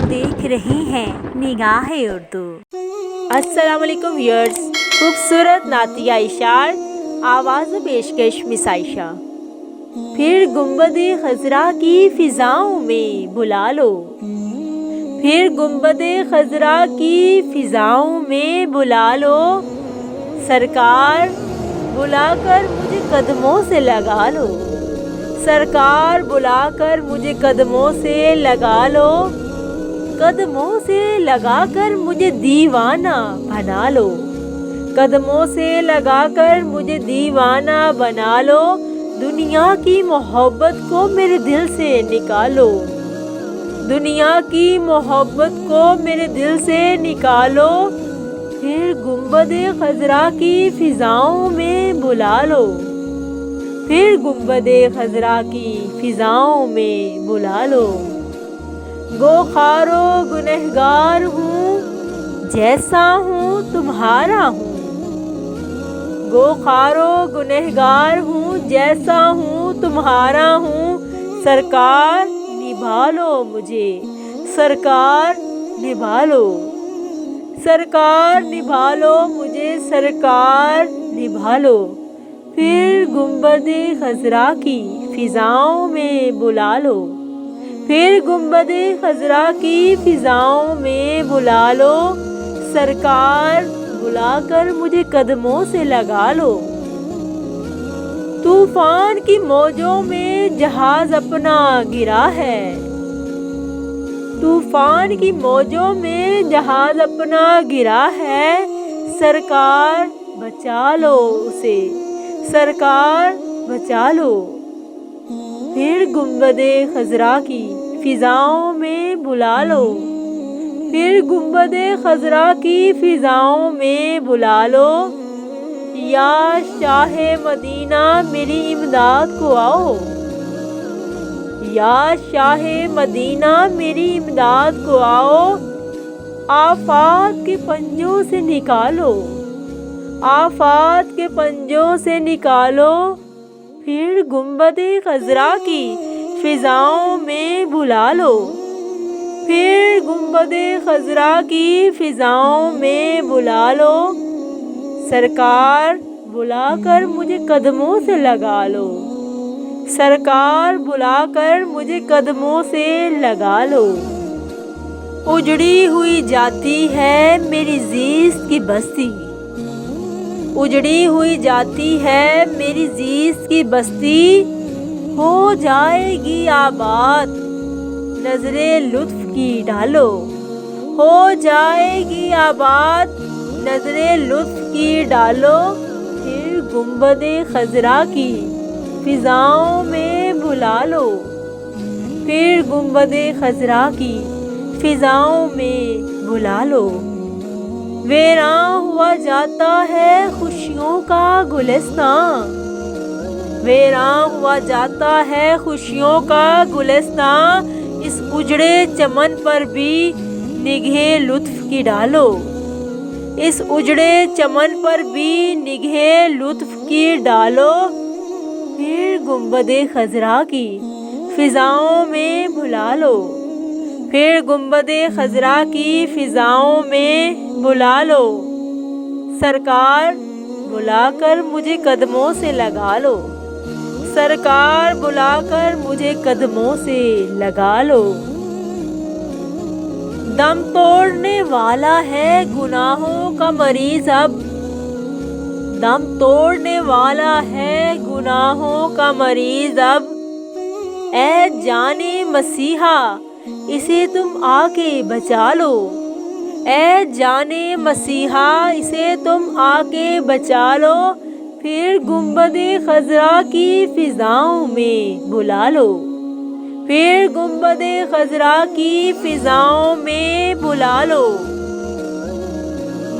دیکھ رہے ہیں نگاہ اردو۔ السلام علیکم ویورز، خوبصورت نعتیہ اشعار، آواز و پیشکش مس عائشہ۔ پھر گنبد خضرا کی فضاؤں میں بلا لو، پھر گنبد خضرا کی فضاؤں میں بلا لو، سرکار بلا کر مجھے قدموں سے لگا لو، سرکار بلا کر مجھے قدموں سے لگا لو، قدموں سے لگا کر مجھے دیوانہ بنا لو، قدموں سے لگا کر مجھے دیوانہ بنا لو، دنیا کی محبت کو میرے دل سے نکالو، دنیا کی محبت کو میرے دل سے نکالو، پھر گنبد خضرا کی فضاؤں میں بلا لو، پھر گنبد خضرا کی فضاؤں میں بلا لو۔ گوخار و گنہگار ہوں، جیسا ہوں تمہارا ہوں، گوخار و گنہگار ہوں، جیسا ہوں تمہارا ہوں، سرکار نبھا لو مجھے، سرکار نبھا لو، سرکار نبھا لو مجھے، سرکار نبھا لو، پھر گنبد خضرا کی فضاؤں میں بلا لو، پھر گنبد خضرا کی فضاؤں میں بلا لو، سرکار بلا کر مجھے قدموں سے لگا لو۔ طوفان کی موجوں میں جہاز اپنا گرا ہے، طوفان کی موجوں میں جہاز اپنا گرا ہے، سرکار بچا لو اسے، سرکار بچا لو، پھر گنبد خضرا کی فضاؤں میں بلا لو، پھر گنبد خضرا کی فضاؤں میں بلا لو، یا شاہ مدینہ میری امداد کو آؤ، یا شاہ مدینہ میری امداد کو آؤ، آفات کے پنجوں سے نکالو، آفات کے پنجوں سے نکالو، پھر گنبد خضرا کی فضاؤں میں بلا لو، پھر گنبد خضرا کی فضاؤں میں بلا لو، سرکار بلا کر مجھے قدموں سے لگا لو، سرکار بلا کر مجھے قدموں سے لگا لو۔ اجڑی ہوئی جاتی ہے میری زیست کی بستی، اجڑی ہوئی جاتی ہے میری زیست کی بستی، ہو جائے گی آباد نظر لطف کی ڈالو، ہو جائے گی آباد نظر لطف کی ڈالو، پھر گنبد خضرا کی فضاؤں میں بلا لو، پھر گنبد خضرا کی فضاؤں میں بلا لو۔ ویراں ہوا جاتا ہے خوشیوں کا گلستان، ویراں ہوا جاتا ہے خوشیوں کا گلستان، اس اجڑے چمن پر بھی نگہ لطف کی ڈالو، اس اجڑے چمن پر بھی نگہ لطف کی ڈالو، پھر گنبد خضرا کی فضاؤں میں بلا لو، پھر گنبد خضرا کی فضاؤں میں بلا لو، سرکار بلا کر مجھے قدموں سے لگا لو، سرکار بلا کر مجھے قدموں سے لگا لو۔ دم توڑنے والا ہے گناہوں کا مریض اب، دم توڑنے والا ہے گناہوں کا مریض اب، اے جان مسیحا اسے تم آ کے بچا لو، اے جان مسیحا اسے تم آ کے بچا لو، پھر گنبد خضرا کی فضاؤں میں بلا لو، پھر گنبد خضرا کی فضاؤں میں بلا لو۔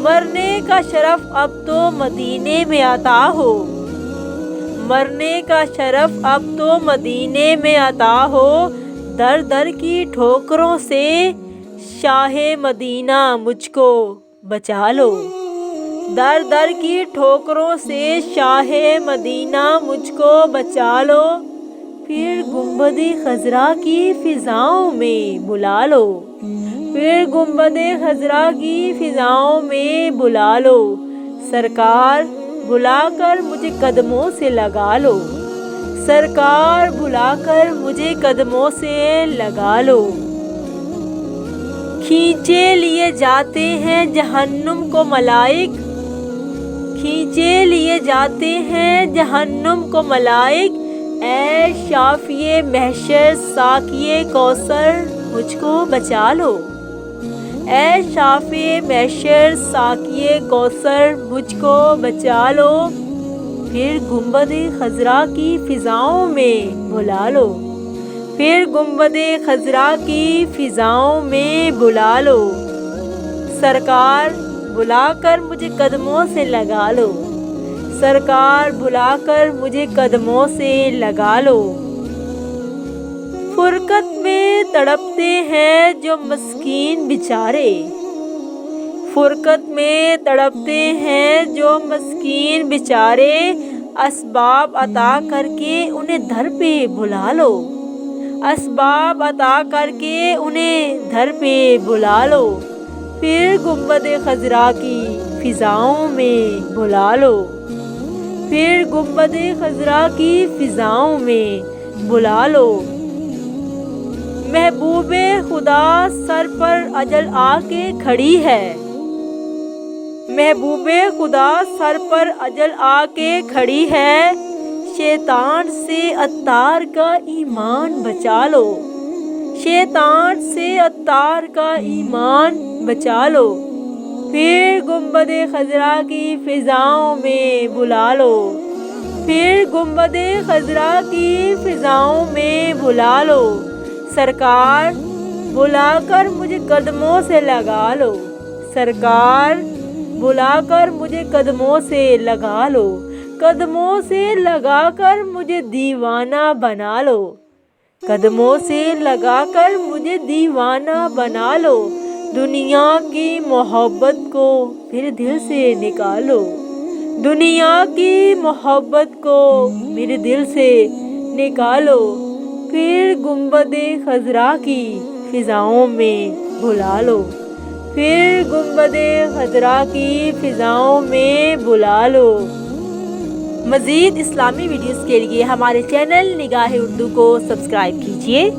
مرنے کا شرف اب تو مدینے میں عطا ہو، مرنے کا شرف اب تو مدینے میں عطا ہو، در در کی ٹھوکروں سے شاہ مدینہ مجھ کو بچا لو، در در کی ٹھوکروں سے شاہ مدینہ مجھ کو بچا لو، پھر گنبد خضرا کی فضاؤں میں بلا لو، پھر گنبد خضرا کی فضاؤں میں بلا لو، سرکار بلا کر مجھے قدموں سے لگا لو، سرکار بلا کر مجھے قدموں سے لگا لو۔ کھینچے لیے جاتے ہیں جہنم کو ملائک، کھینچے لیے جاتے ہیں جہنم کو ملائک، اے شافی محشر ساقی کوثر مجھ کو بچا لو، اے شافی محشر ساقی کوثر مجھ کو بچا لو۔ پھر گنبد خضرا کی فضاؤں میں بلا لو، پھر گنبد خضرا کی فضاؤں میں بلا لو، سرکار بلا کر مجھے قدموں سے لگا لو، سرکار بلا کر مجھے قدموں سے لگا لو۔ فرقت میں تڑپتے ہیں جو مسکین بیچارے، فرقت میں تڑپتے ہیں جو مسکین بیچارے، اسباب عطا کر کے انہیں در پہ بلا لو، اسباب عطا کر کے انہیں در پہ بلا لو۔ پھر گنبد خضرا کی فضاؤں میں بلا لو، پھر گنبد خضرا کی فضاؤں میں بلا لو۔ محبوب خدا سر پر اجل آ کے کھڑی ہے، محبوب خدا سر پر اجل آ کے کھڑی ہے، شیطان سے عطار کا ایمان بچا لو، شیطان سے عطار کا ایمان بچا لو۔ پھر گنبد خضرا کی فضاؤں میں بلا لو، پھر گنبد خضرا کی فضاؤں میں بلا لو، سرکار بلا کر مجھے قدموں سے لگا لو، سرکار بلا کر مجھے قدموں سے لگا لو، قدموں سے لگا کر مجھے دیوانہ بنا لو، قدموں سے لگا کر مجھے دیوانہ بنا لو۔ دنیا کی محبت کو میرے دل سے نکالو، دنیا کی محبت کو میرے دل سے نکالو۔ پھر گنبد خضرا کی فضاؤں میں بلا لو، پھر گنبد خضرا کی فضاؤں میں بلا لو۔ مزید اسلامی ویڈیوز کے لیے ہمارے چینل نگاہ اردو کو سبسکرائب کیجیے۔